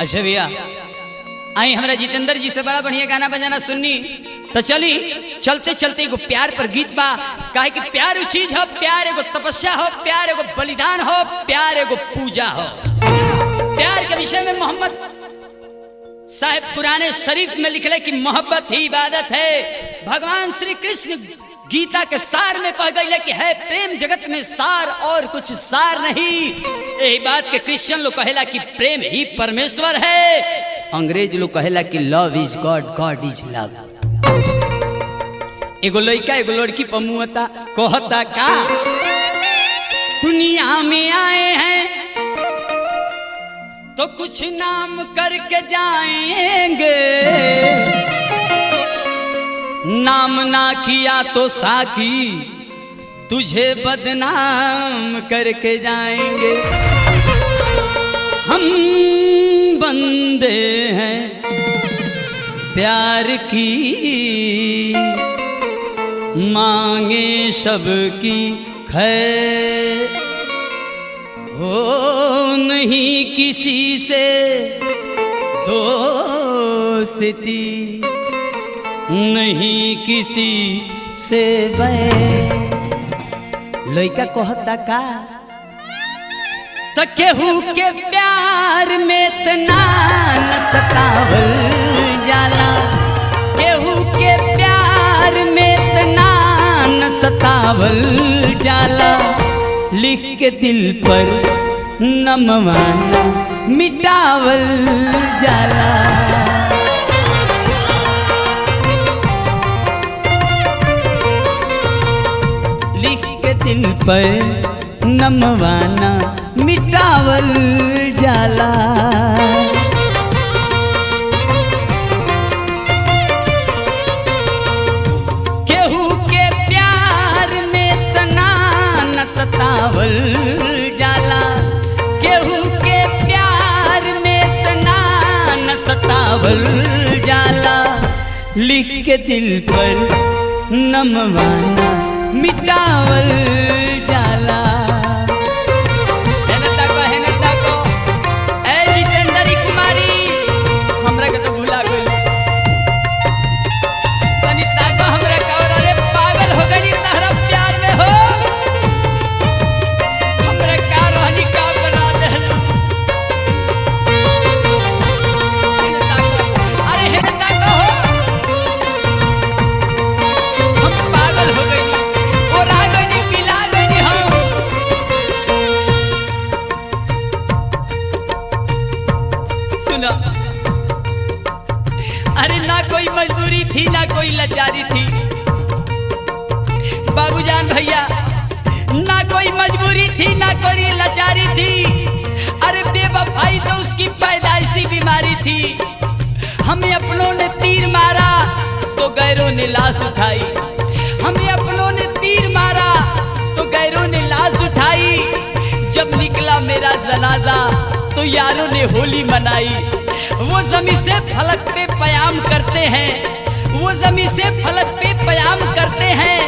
अच्छा भैया आई हमारा जितेंद्र जी से बड़ा बढ़िया गाना बजाना सुननी तो चली चलते चलते एगो प्यार पर गीत बा। काहे कि प्यार चीज हो, प्यार एगो तपस्या हो, प्यार एगो बलिदान हो, प्यार एगो पूजा हो। प्यार के विषय में मोहम्मद साहिब पुराने शरीफ में लिखले कि मोहब्बत ही इबादत है। भगवान श्री कृष्ण गीता के सार में कह गई कि है प्रेम जगत में सार और कुछ सार नहीं। यही बात के क्रिश्चियन लोग कहेला कि प्रेम ही परमेश्वर है। अंग्रेज लोग कहेला कि love is God, God is love. एगो लड़का एगो लड़की पमुआता कहता का दुनिया में आए हैं तो कुछ नाम करके जाएंगे, नाम ना किया तो साकी तुझे बदनाम करके जाएंगे। हम बंदे हैं प्यार की, मांगे सबकी खैर, हो नहीं किसी से दोस्ती, नहीं किसी से बैर। लइका कहता का त केहू के प्यार में इतना न सतावल जाला, केहू के प्यार में इतना न सतावल जाला। लिख के दिल पर नमवाना मिटावल जाला। लिख के दिल पर नमवाना मिटावल जाला। केहू के प्यार में इतना न सतावल जाला, केहू के प्यार में इतना न सतावल जाला। लिख के दिल पर नमवाना मिटावल जाला। अरे ना कोई मजबूरी थी ना कोई लाचारी थी बाबूजान भैया, ना कोई मजबूरी थी ना कोई लाचारी थी। अरे बेवफाई तो उसकी पैदाइशी बीमारी थी। हमें अपनों ने तीर मारा तो गैरों ने लाश उठाई, हमें अपनों ने तीर मारा तो गैरों ने लाश उठाई। जब निकला मेरा जनाजा तो यारों ने होली मनाई। वो जमीन से फलक पे पयाम करते हैं, वो जमीन से फलक पे पयाम करते हैं।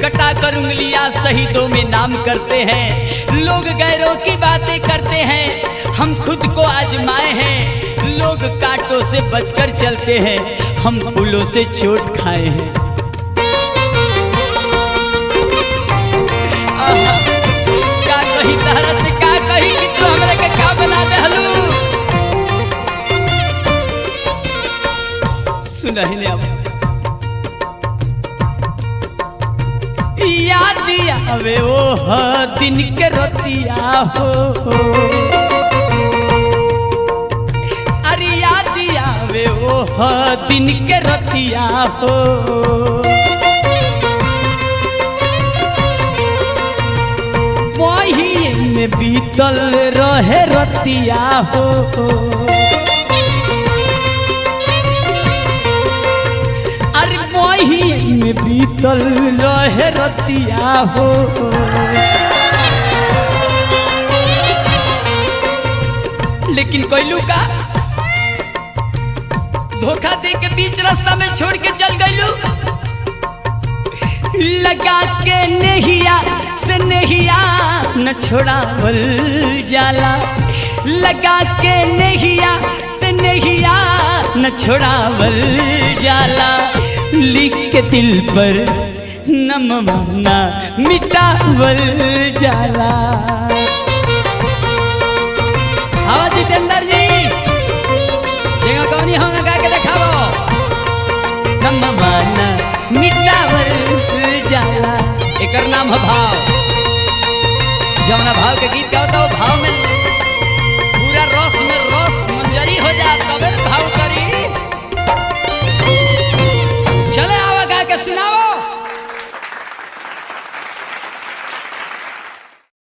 कटा कर उंगलियां शहीदों में नाम करते हैं। लोग गैरों की बातें करते हैं, हम खुद को आजमाए हैं। लोग कांटों से बचकर चलते हैं, हम फूलों से चोट खाए हैं। का कही तहरा से का कही कि तू हमरा के का बना दे हलू। सुना ही अब याद आवे वो दिन के रोतिया हो, अरे याद आवे वो दिन के रोतिया हो। वही में बीतल रहे रोतिया हो। में बीतल रहे रतिया हो। लेकिन कोयलू का धोखा दे के बीच रास्ता में छोड़ के चल गईलू। लगा के नहिया से नहिया न छोड़ावल जाला, लगा के नहिया नहिया न छोड़ावल जाला, लिख के दिल पर नमवाना मिटावल जाला। हाँ जितेंद्र जी जगह कौनी होंगे गा के दिखाओ। नमवाना मिटावल जाला, एकर नाम है भाव। जमुना भाव के गीत गाओ तो भाव में पूरा रस में रस